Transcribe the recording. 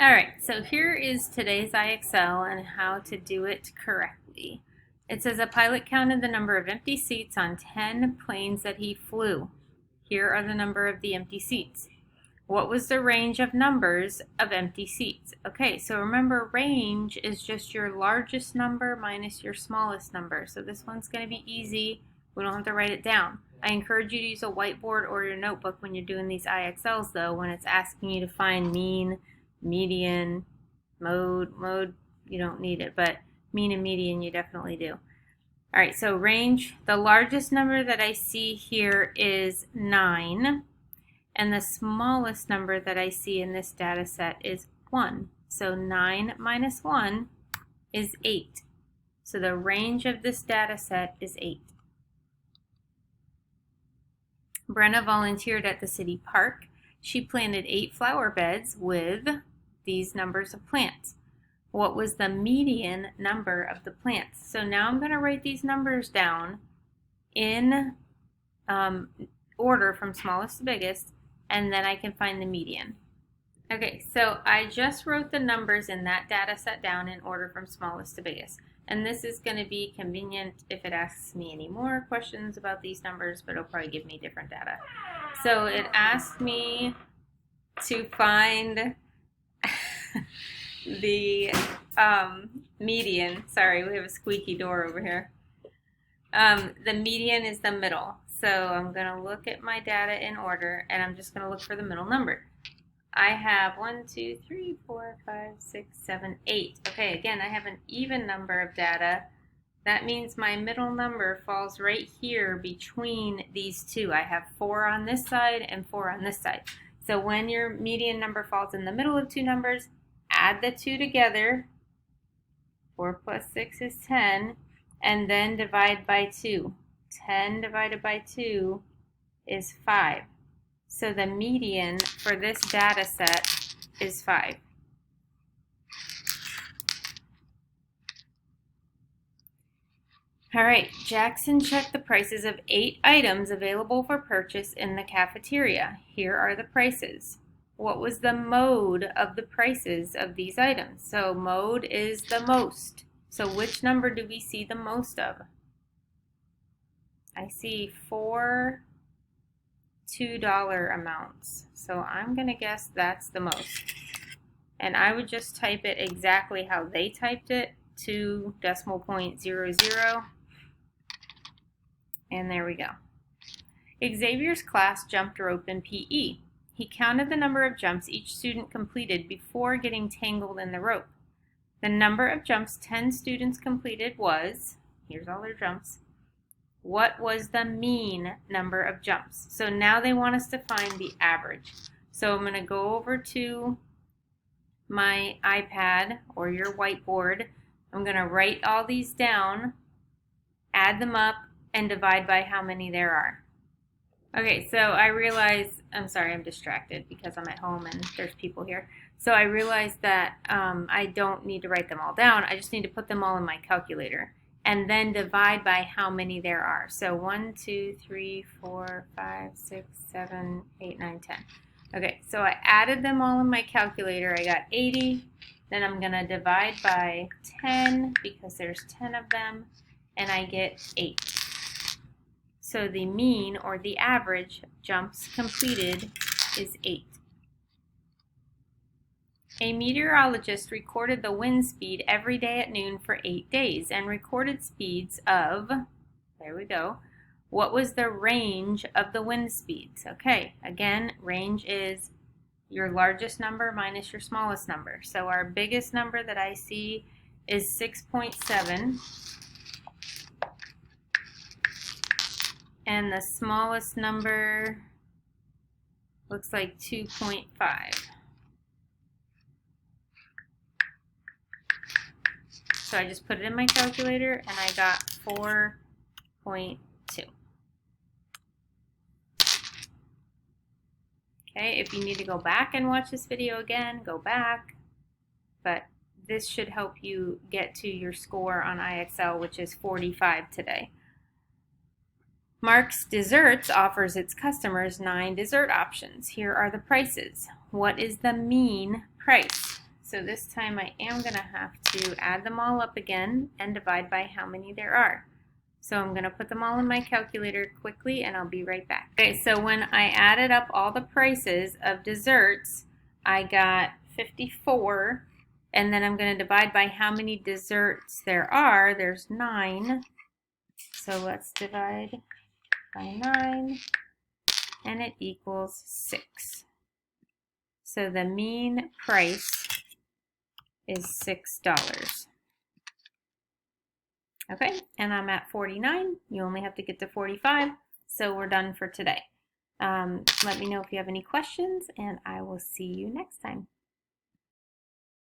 All right, so here is today's IXL and how to do it correctly. It says a pilot counted the number of empty seats on 10 planes that he flew. Here are the number of the empty seats. What was the range of numbers of empty seats? Okay, so remember, range is just your largest number minus your smallest number. So this one's going to be easy. We don't have to write it down. I encourage you to use a whiteboard or your notebook when you're doing these IXLs, though, when it's asking you to find mean, median, mode you don't need it, but mean and median you definitely do. All right, so range, the largest number that I see here is 9, and the smallest number that I see in this data set is 1. So 9 minus 1 is 8. So the range of this data set is 8. Brenna volunteered at the city park. She planted 8 flower beds with these numbers of plants. What was the median number of the plants? So now I'm going to write these numbers down in order from smallest to biggest, and then I can find the median. Okay, so I just wrote the numbers in that data set down in order from smallest to biggest. And this is going to be convenient if it asks me any more questions about these numbers, but it'll probably give me different data. So it asked me to find the median. Sorry, we have a squeaky door over here. The median is the middle. So I'm going to look at my data in order, and I'm just going to look for the middle number. I have 1, 2, 3, 4, 5, 6, 7, 8. Okay, again, I have an even number of data. That means my middle number falls right here between these two. I have 4 on this side and 4 on this side. So when your median number falls in the middle of two numbers, add the two together. 4 plus 6 is 10, and then divide by 2. 10 divided by 2 is 5. So the median for this data set is 5. All right, Jackson checked the prices of 8 items available for purchase in the cafeteria. Here are the prices. What was the mode of the prices of these items? So mode is the most. So which number do we see the most of? I see 4 $2 amounts. So I'm going to guess that's the most. And I would just type it exactly how they typed it, 2.00. And there we go. Xavier's class jumped rope in PE. He counted the number of jumps each student completed before getting tangled in the rope. The number of jumps 10 students completed was, here's all their jumps, what was the mean number of jumps? So now they want us to find the average. So I'm going to go over to my iPad or your whiteboard. I'm going to write all these down, add them up, and divide by how many there are. Okay, so I realize, I'm sorry, I'm distracted because I'm at home and there's people here. So I realized that I don't need to write them all down. I just need to put them all in my calculator and then divide by how many there are. So 1, 2, 3, 4, 5, 6, 7, 8, 9, 10. Okay, so I added them all in my calculator. I got 80. Then I'm going to divide by 10 because there's 10 of them, and I get 8. So the mean, or the average, jumps completed is 8. A meteorologist recorded the wind speed every day at noon for 8 days and recorded speeds of, there we go, what was the range of the wind speeds? Okay, again, range is your largest number minus your smallest number. So our biggest number that I see is 6.7. And the smallest number looks like 2.5. So I just put it in my calculator and I got 4.2. Okay, if you need to go back and watch this video again, go back. But this should help you get to your score on IXL, which is 45 today. Mark's Desserts offers its customers 9 dessert options. Here are the prices. What is the mean price? so this time I am going to have to add them all up again and divide by how many there are. So I'm going to put them all in my calculator quickly and I'll be right back. Okay, so when I added up all the prices of desserts, I got 54, and then I'm going to divide by how many desserts there are. There's 9. So let's divide by 9, and it equals 6. So the mean price is $6. Okay, and I'm at 49. You only have to get to 45, so we're done for today. Let me know if you have any questions, and I will see you next time.